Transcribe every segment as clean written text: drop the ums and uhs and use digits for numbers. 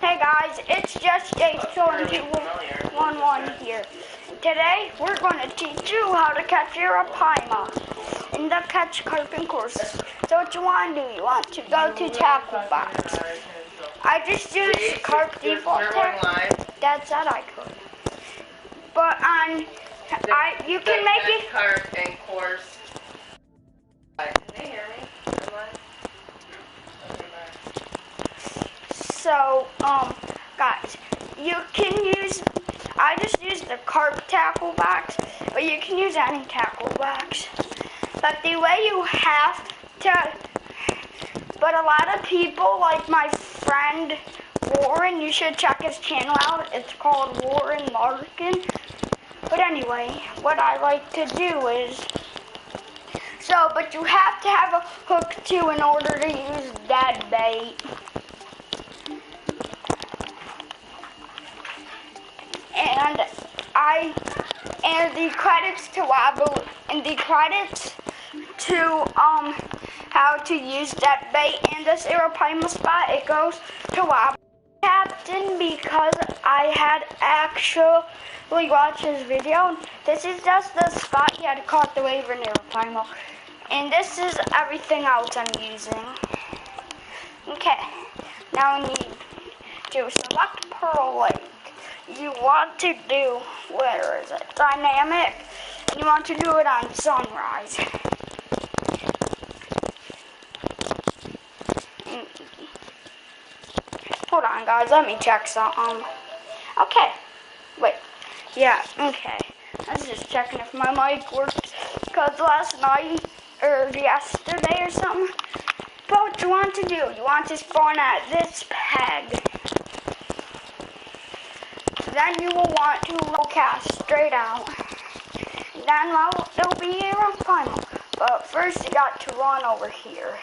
Hey guys, it's just jfeed420 here. Today we're going to teach you how to catch arrapiama in the catch carp and corse. So what you want to do, you want to go to tackle box. I just used carp default tackle. Dad said I could. But you can make it carp and corse. Can they hear me? So, guys, you can use, I just used the carp tackle box, but you can use any tackle box. But the way you have to, but a lot of people, like my friend Warren, you should check his channel out. It's called Warren Larkin. But anyway, what I like to do is, but you have to have a hook too in order to use that bait. And the credits to Wobble and the credits to how to use that bait and this arrapiama spot, it goes to Wobble Captain because I had actually watched his video. This is just the spot he had caught the wave in arrapiama. And this is everything else I'm using. Okay, now we need to select Pearl Lake. You want to do, where is it, dynamic, and you want to do it on sunrise. Hold on guys, let me check something. Okay, wait, yeah, okay. I was just checking if my mic worked, because last night, or yesterday or something. But what you want to do, you want to spawn at this peg. Then you will want to cast straight out. Then there'll be a arrapiama. But first you got to run over here.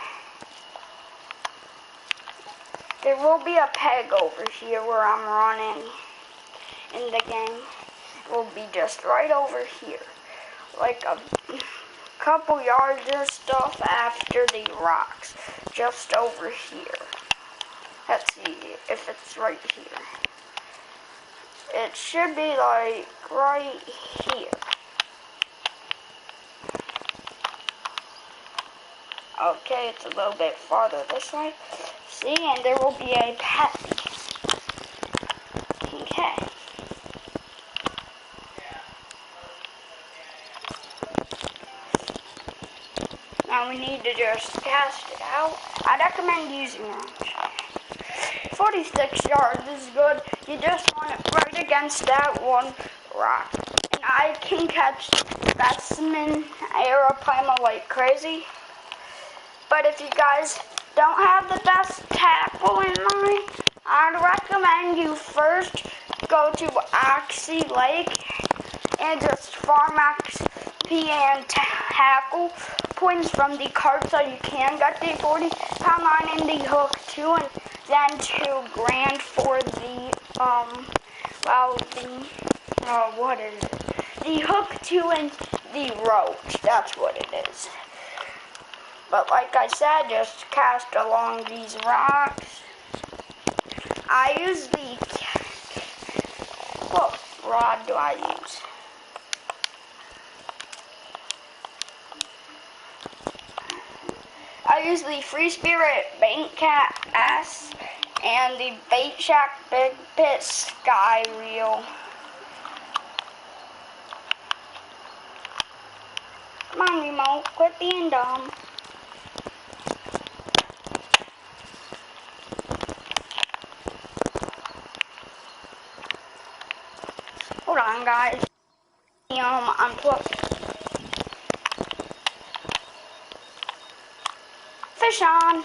There will be a peg over here where I'm running in the game. It will be just right over here. Like a couple yards or stuff after the rocks. Just over here. Let's see if it's right here. It should be like right here. Okay, it's a little bit farther this way. See, and there will be a peg. Okay. Now we need to just cast it out. I recommend using it. 46 yards is good. You just want it right against that one rock. And I can catch specimen arrapiama like crazy. But if you guys don't have the best tackle in mind, I'd recommend you first go to Oxy Lake and just farm XP and tackle points from the carp so you can get the 40-pound line and the hook too. And then $2 grand for the, what is it? The hook too and the ropes, that's what it is. But like I said, just cast along these rocks. I use what rod do I use? I use the Free Spirit Bait Cat S and the Bait Shack Big Pit Sky Reel. Come on, remote, quit being dumb. Hold on, guys. Unplug. Fish on.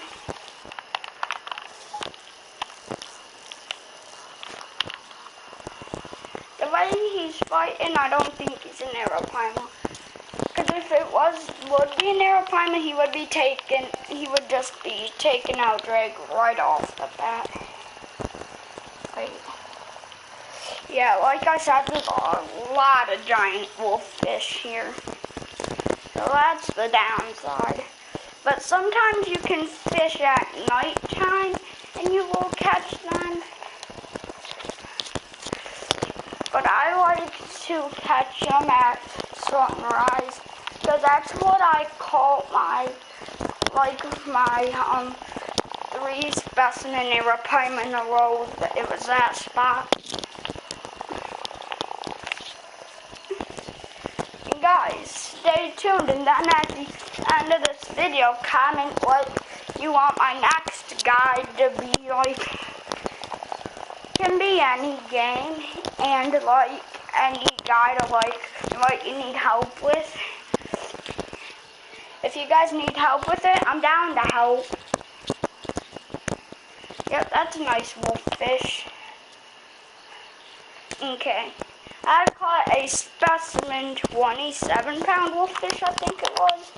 The way he's fighting, I don't think he's an arrapiama. Because if it would be an arrapiama, he would just be taken out, drag right off the bat. Wait. Yeah, like I said, there's a lot of giant wolffish here. So that's the downside. But sometimes you can fish at nighttime and you will catch them. to catch them at sunrise, because that's what I caught my 3 specimen arrapiama in a row. It was that spot. And guys, stay tuned, and then at the end of this video, comment what you want my next guide to be like. Can be any game, and like any guide of like what you need help with. If you guys need help with it, I'm down to help. Yep, that's a nice wolffish. Okay, I caught a specimen 27-pound wolffish, I think it was.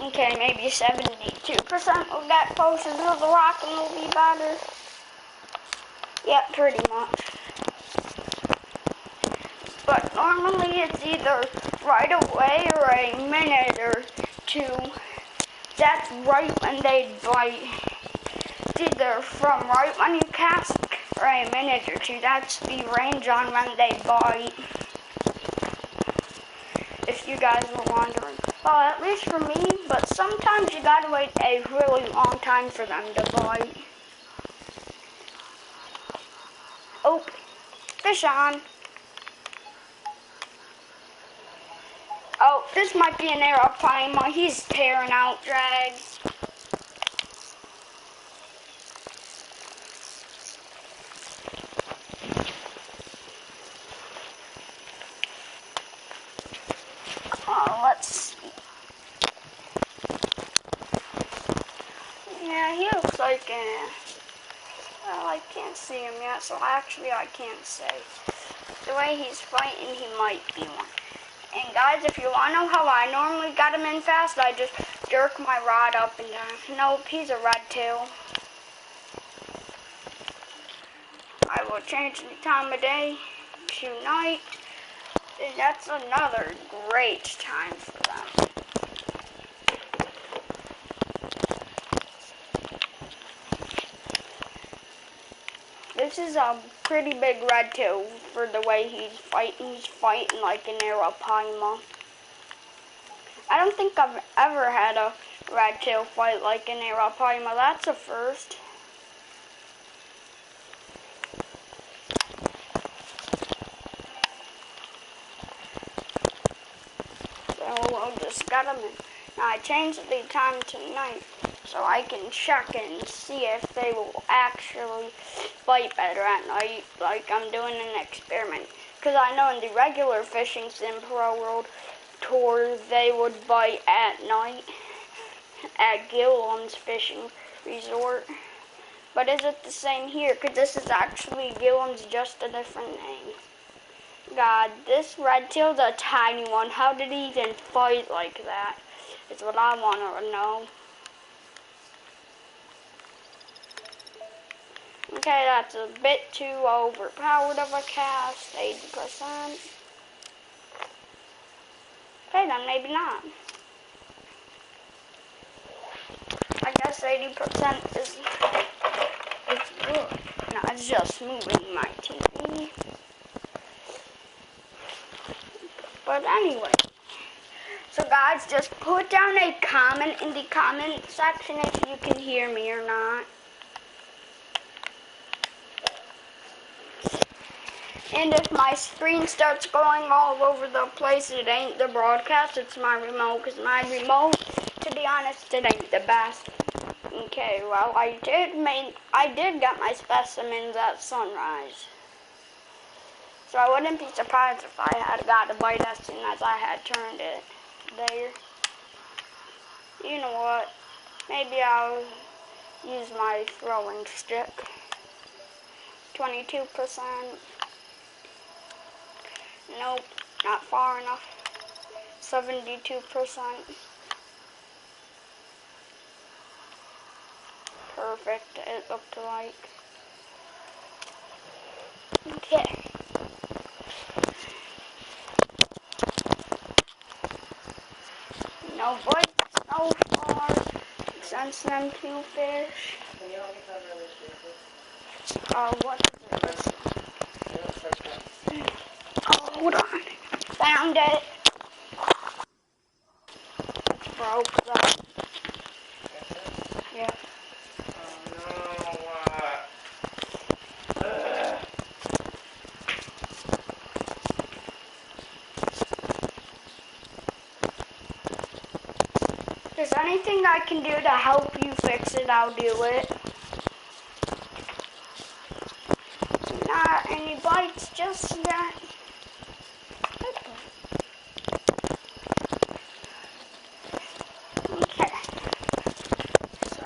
Okay, maybe 72% will get closer to the rock and will be better. Yep, pretty much. But normally it's either right away or a minute or two. That's right when they bite. It's either from right when you cast or a minute or two. That's the range on when they bite. If you guys were wondering. Well, at least for me, but sometimes you gotta wait a really long time for them to bite. Oh, fish on. Oh, this might be an arrapiama. He's tearing out drags. Let's see. Yeah, he looks like well, I can't see him yet, so actually I can't say. The way he's fighting, he might be one. And guys, if you want to know how I normally got him in fast, I just jerk my rod up and down. Nope, he's a red tail. I will change the time of day to night. And that's another great time for them. This is a pretty big red tail for the way he's fighting. He's fighting like an arrapiama. I don't think I've ever had a red tail fight like an arrapiama. That's a first. So I'll just get them in. Now I changed the time to night so I can check and see if they will actually fight better at night, like I'm doing an experiment. Because I know in the regular fishing sim pro world tour, they would bite at night at Gilliam's fishing resort. But is it the same here? Because this is actually Gilliam's, just a different name. God, this red tail's a tiny one. How did he even fight like that? Is what I want to know. Okay, that's a bit too overpowered of a cast, 80%. Okay, then maybe not. I guess 80% is good. No, it's just moving my TV. But anyway. So guys, just put down a comment in the comment section if you can hear me or not. And if my screen starts going all over the place, it ain't the broadcast, it's my remote. Because my remote, to be honest, it ain't the best. Okay, well, I did get my specimens at sunrise. So I wouldn't be surprised if I had got a bite as soon as I had turned it there. You know what? Maybe I'll use my throwing stick. 22%. Nope, not far enough. 72%. Perfect, it looked like. Okay. No bites so far. Since them 2 fish. What is this? Oh, hold on. Found it. It's broke though. Yeah. If there's anything I can do to help you fix it, I'll do it. Not any bites just yet. Okay. So,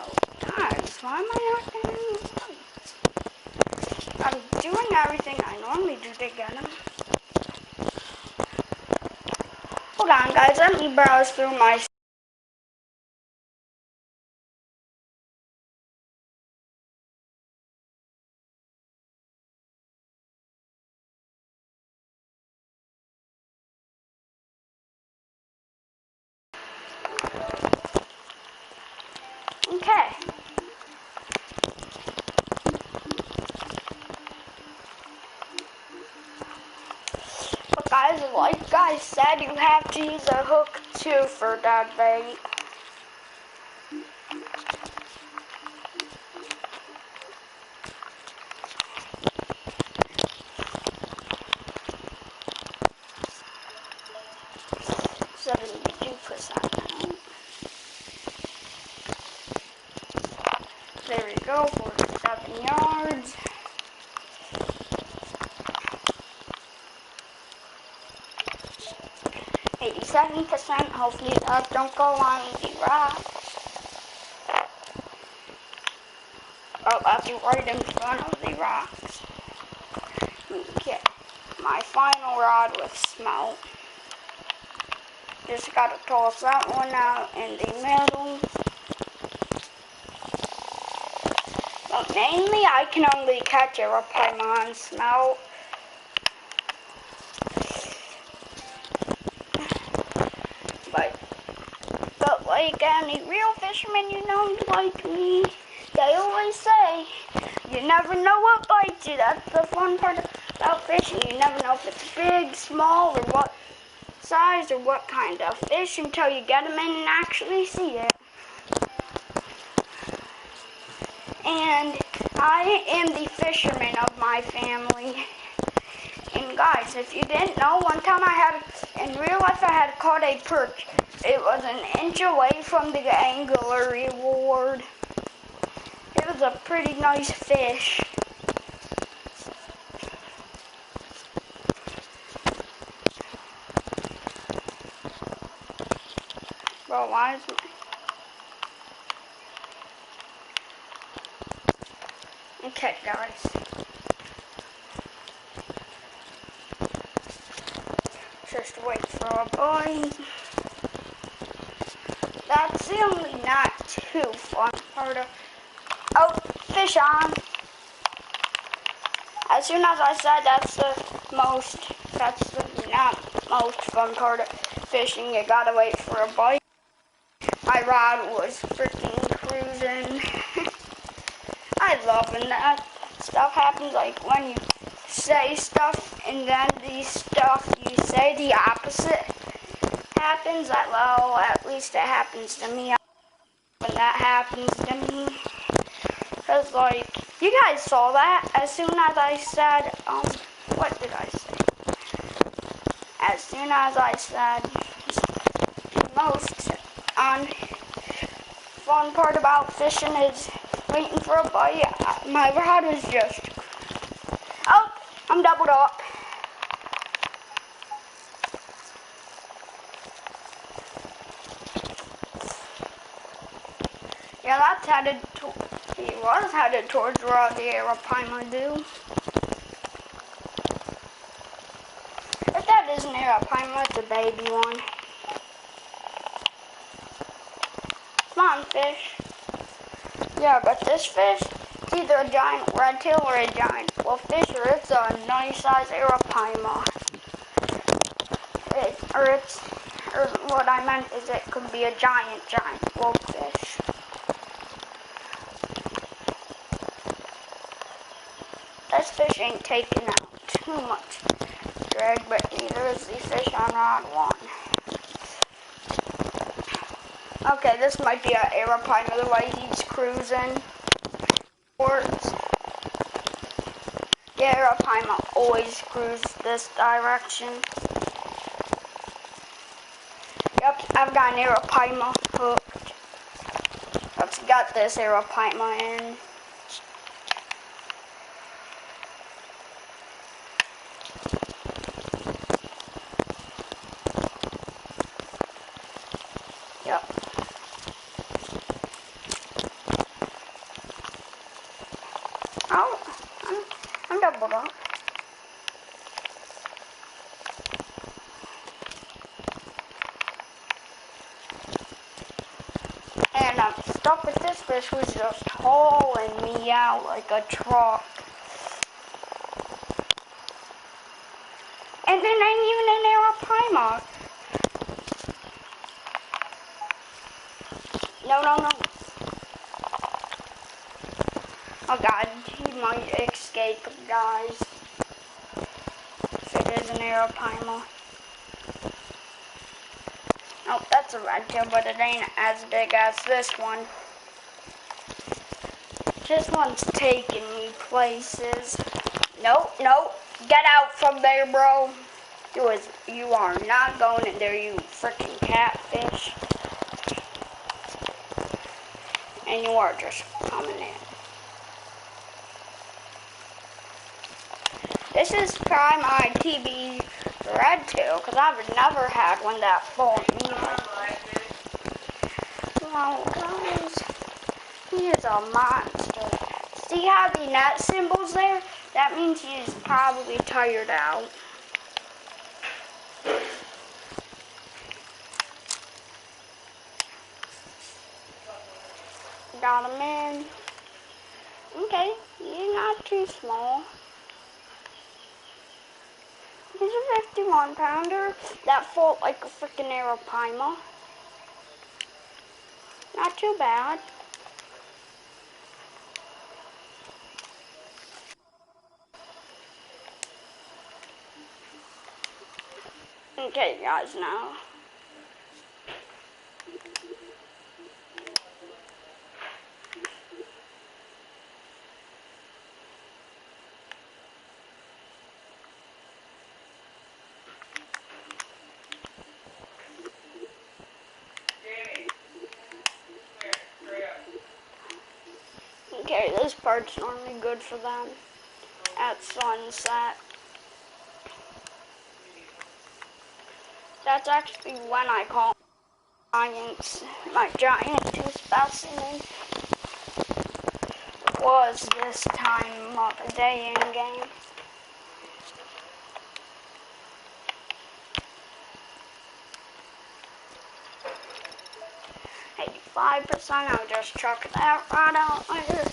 guys, why am I not getting any bites? I'm doing everything I normally do to get them. Hold on, guys. Let me browse through my... Okay. But guys, like I said, you have to use a hook too for that bait. There we go, 47 yards. 87%, hopefully that don't go on the rock. Oh, that's right in front of the rocks. Okay, my final rod with smelt. Just gotta toss that one out in the middle. But mainly I can only catch arrapiama on smelt. But like any real fisherman you know like me, they always say, you never know what bites you. That's the fun part about fishing. You never know if it's big, small, or what size, or what kind of fish until you get them in and actually see it. And I am the fisherman of my family. And guys, if you didn't know, one time in real life I had caught a perch. It was an inch away from the angler reward. It was a pretty nice fish. Bro, why is it? Okay, guys. Just wait for a bite. That's the only not too fun part of... Oh, fish on. As soon as I said that's the not most fun part of fishing, you gotta wait for a bite. My rod was freaking cruising. I love when that stuff happens, like when you say stuff and then the stuff you say the opposite happens. Well, at least it happens to me when that happens to me. Because like, you guys saw that as soon as I said, what did I say? As soon as I said most fun part about fishing is waiting for a bite, my rod was just, oh, I'm doubled up. Yeah, that's he was headed towards where the arrapiama do. If that isn't arrapiama, it's a baby one. Come on, fish. Yeah, but this fish, it's either a giant redtail or a giant wolffish, or it's a nice size arrapiama. Or what I meant is it could be a giant wolffish. fish ain't taking out too much drag, but neither is the fish on rod 1. Okay, this might be an arrapiama the way he's cruising towards. The arrapiama always cruises this direction. Yep, I've got an arrapiama hooked. Let's get this arrapiama in. Yep. Oh, I'm doubled up. And I'm stuck with this fish who's just hauling me out like a truck. And then ain't even an arrapiama. No. Oh God, he might escape, guys. If it is an arrapiama. Oh, that's a red tail, but it ain't as big as this one. This one's taking me places. Nope. Get out from there, bro. You are not going in there, you freaking catfish. And you are just coming in. This is probably my TV red tail, because I've never had one that fought me. Wow, guys, he is a monster. See how the net symbol's there? That means he's probably tired out. Got him in. Okay, he's not too small. He's a 51-pounder that fought like a freaking arrapiama. Not too bad. Okay, guys, now. Okay, this part's normally good for them at sunset. That's actually when I call my giant 2 specimen was this time of the day in game. Hey, 5%, I'll just chuck that right out later.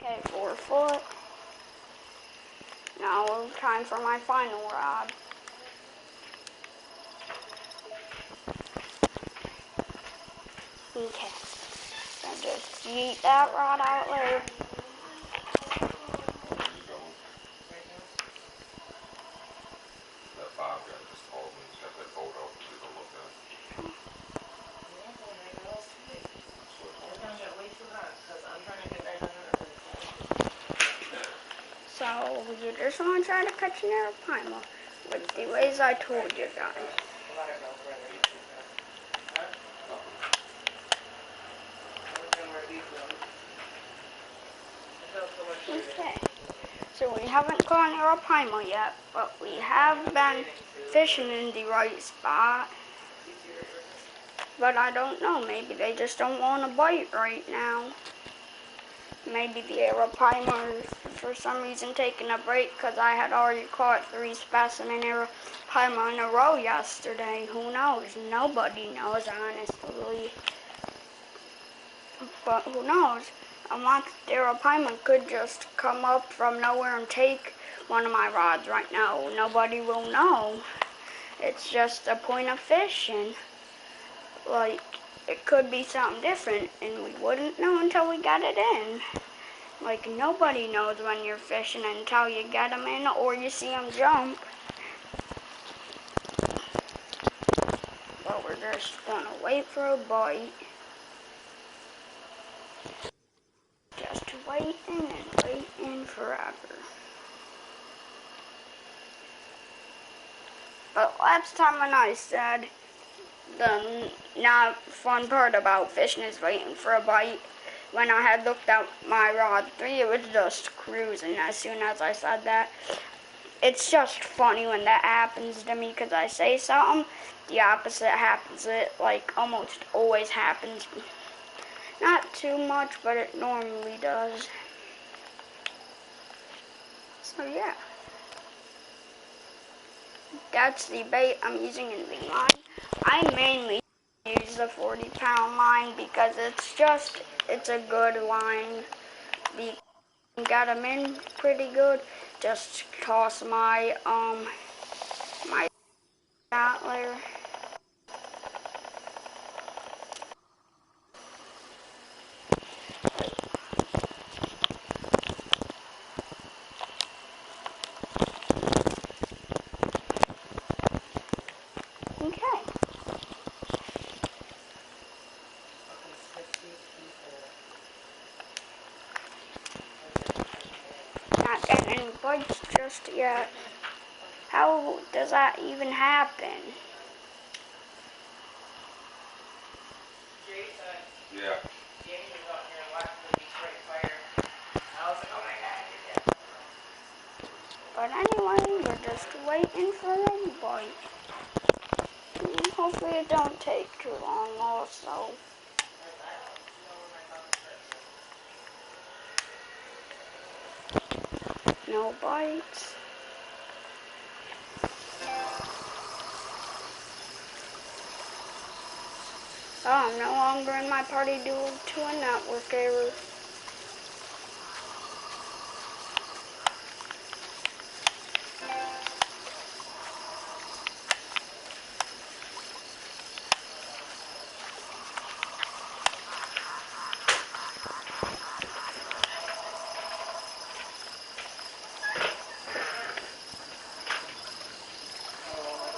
Okay, 4 foot. Now time for my final rod. Okay, so just yeet that rod out later. So you just want to try to catch an arrapiama with the ways I told you guys. Okay, so we haven't caught an arrapiama yet, but we have been fishing in the right spot. But I don't know, maybe they just don't want to bite right now. Maybe the arrapiama is for some reason taking a break because I had already caught 3 specimen arrapiama in a row yesterday. Who knows? Nobody knows, honestly. But who knows? A monster arrapiama could just come up from nowhere and take one of my rods right now. Nobody will know. It's just a point of fishing. Like, it could be something different, and we wouldn't know until we got it in. Like, nobody knows when you're fishing until you get them in or you see them jump. But we're just gonna wait for a bite. Just waiting and waiting forever. But last time when I said the not fun part about fishing is waiting for a bite, when I had looked at my rod 3, it was just cruising as soon as I said that. It's just funny when that happens to me because I say something, the opposite happens. It like almost always happens. Not too much, but it normally does. So yeah. That's the bait I'm using in the line. I mainly use the 40-pound line because it's a good line. You got them in pretty good. Just toss my my rattler. Okay. Not getting any bites just yet. How does that even happen? Yeah. Jamie was out here watching the straight fire. I was like, oh my god, you're dead. But anyway, we're just waiting for a bite. Hopefully it don't take too long also. No bites. Oh, I'm no longer in my party due to a network error.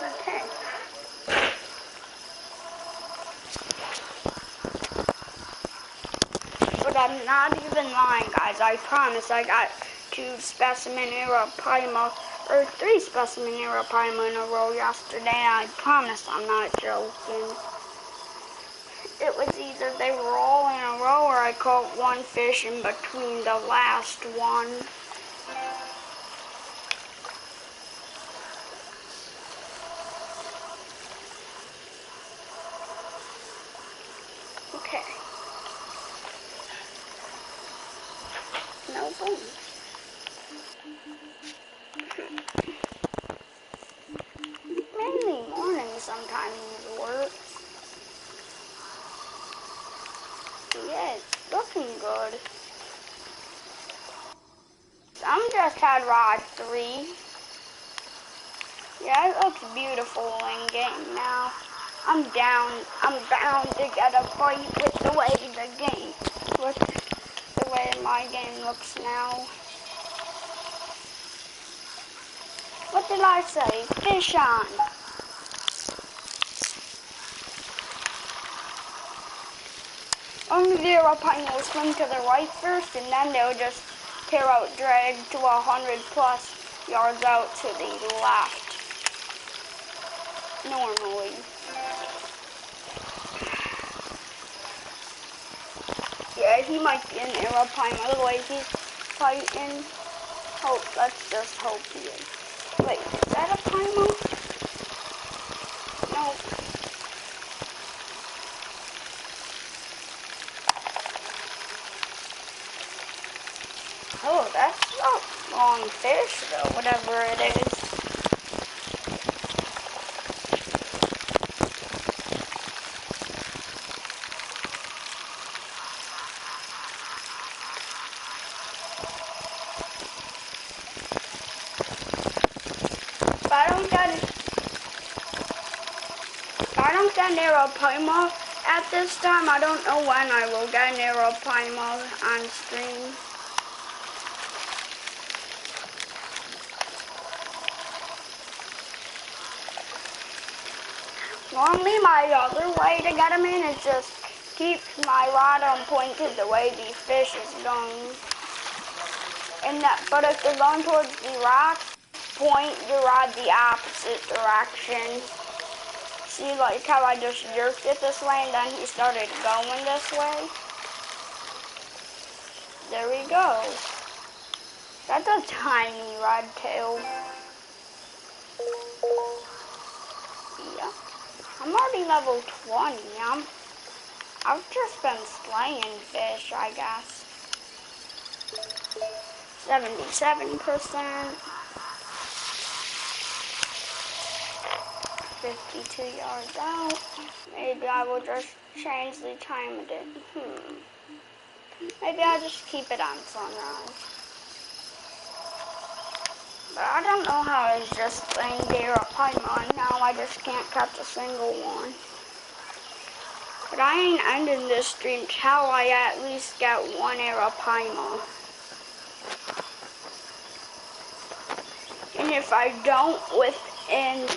Okay. But I'm not even lying, guys. I promise I got 2 specimen arrapiama, or 3 specimen arrapiama in a row yesterday. I promise I'm not joking. It was either they were all in a row or I caught one fish in between the last one. Okay. No boom. Mainly morning sometimes work. Yeah, it's looking good. Some just had rod 3. Yeah, it looks beautiful in game now. I'm bound to get a bite with the way the way my game looks now. What did I say? Fish on. Only the arrapiama will swim to the right first, and then they'll just tear out drag to 100+ yards out to the left. Normally. Yeah, he might be an arrapiama the way he's fighting. Let's just hope he is. Wait, is that a Pimo? No. Oh, that's a long fish, though, whatever it is. If I don't get an arrapiama at this time, I don't know when I will get an arrapiama on stream. Normally my other way to get them in is just keep my rod on pointed the way the fish is going. But if they're going towards the rocks, point your rod the opposite direction. See, like how I just jerked it this way and then he started going this way? There we go. That's a tiny rod tail. Yeah. I'm already level 20. I've just been slaying fish, I guess. 77%. 52 yards out. Maybe I will just change the time of it. Maybe I'll just keep it on sunrise. But I don't know how it's just playing arrapiama, and now I just can't catch a single one. But I ain't ending this stream till I at least get one arrapiama. And if I don't within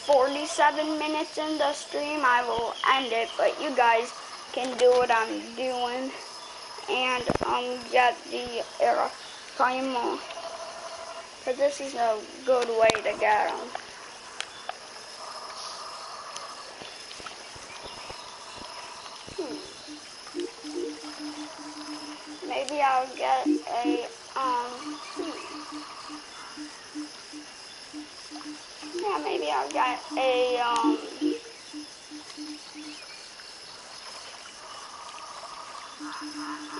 47 minutes in the stream, I will end it. But you guys can do what I'm doing and get the arrapiama. Because this is a good way to get them. Maybe I'll get a, yeah, maybe I'll get a,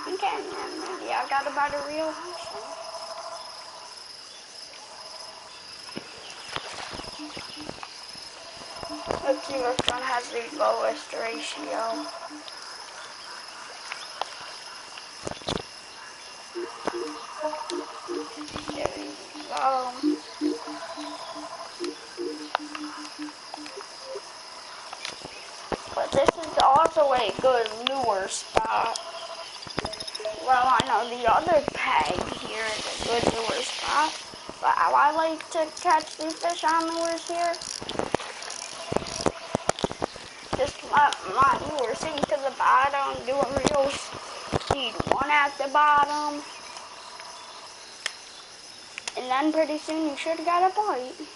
okay, maybe I got about a real house. Let's see which one has the lowest ratio. There we go. But this is also a good lure spot. Well, I know the other peg here is a good lure spot. But how I like to catch the fish on lures here, just let my lure sink to the bottom, do a real speed one at the bottom, and then pretty soon you should get a bite.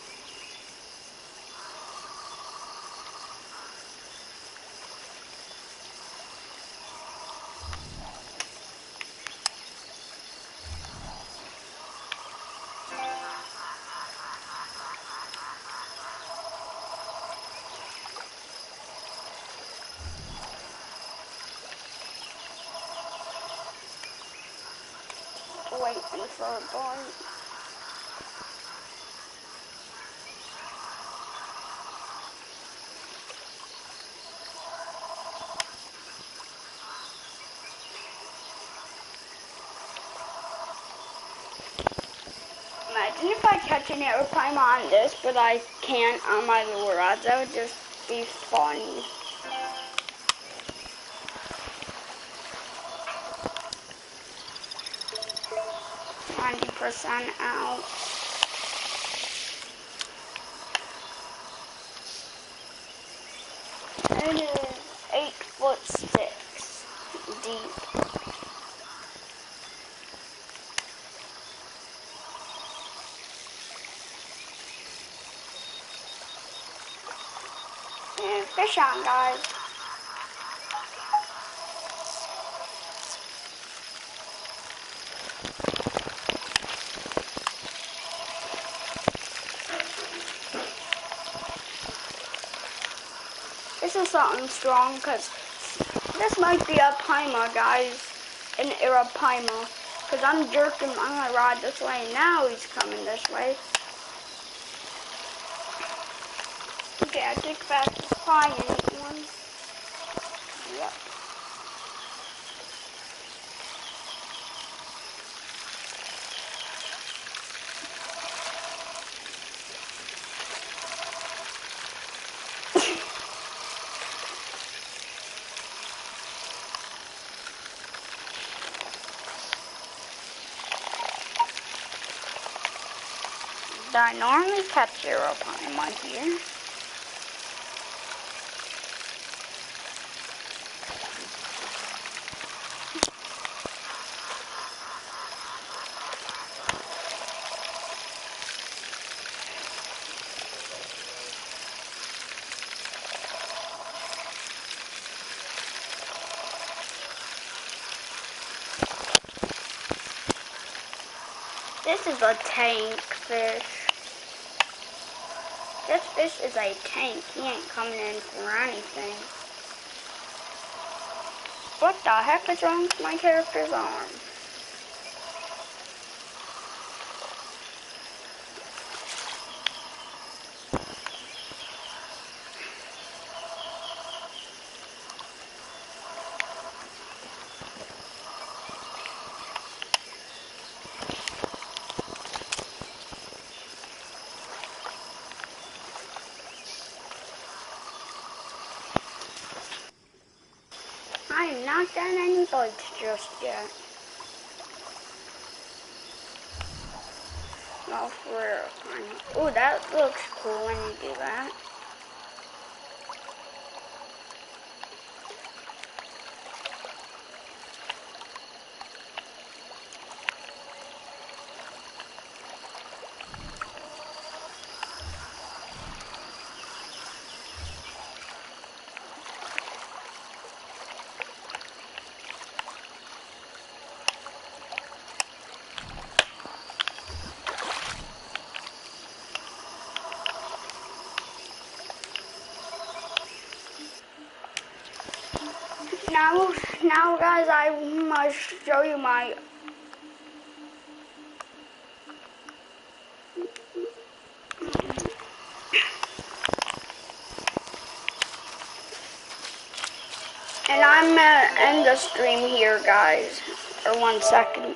Waiting for a bite. Imagine if I catch an arrapiama on this, but I can't on my lure rods. That would just be funny. %, out. It is 8'6" deep. And fish on, guys. This is something strong because this might be a arrapiama, guys. An arrapiama. Because I'm jerking my rod this way and now he's coming this way. Okay, I take back the client one. Yep. I normally catch arrapiama here. This is a tank fish. This fish is a tank. He ain't coming in for anything. What the heck is wrong with my character's arm? I am not done any bites just yet. No, for real. Ooh, that looks cool when you do that. Now guys, I must show you my and I'm gonna end the stream here, guys, for 1 second.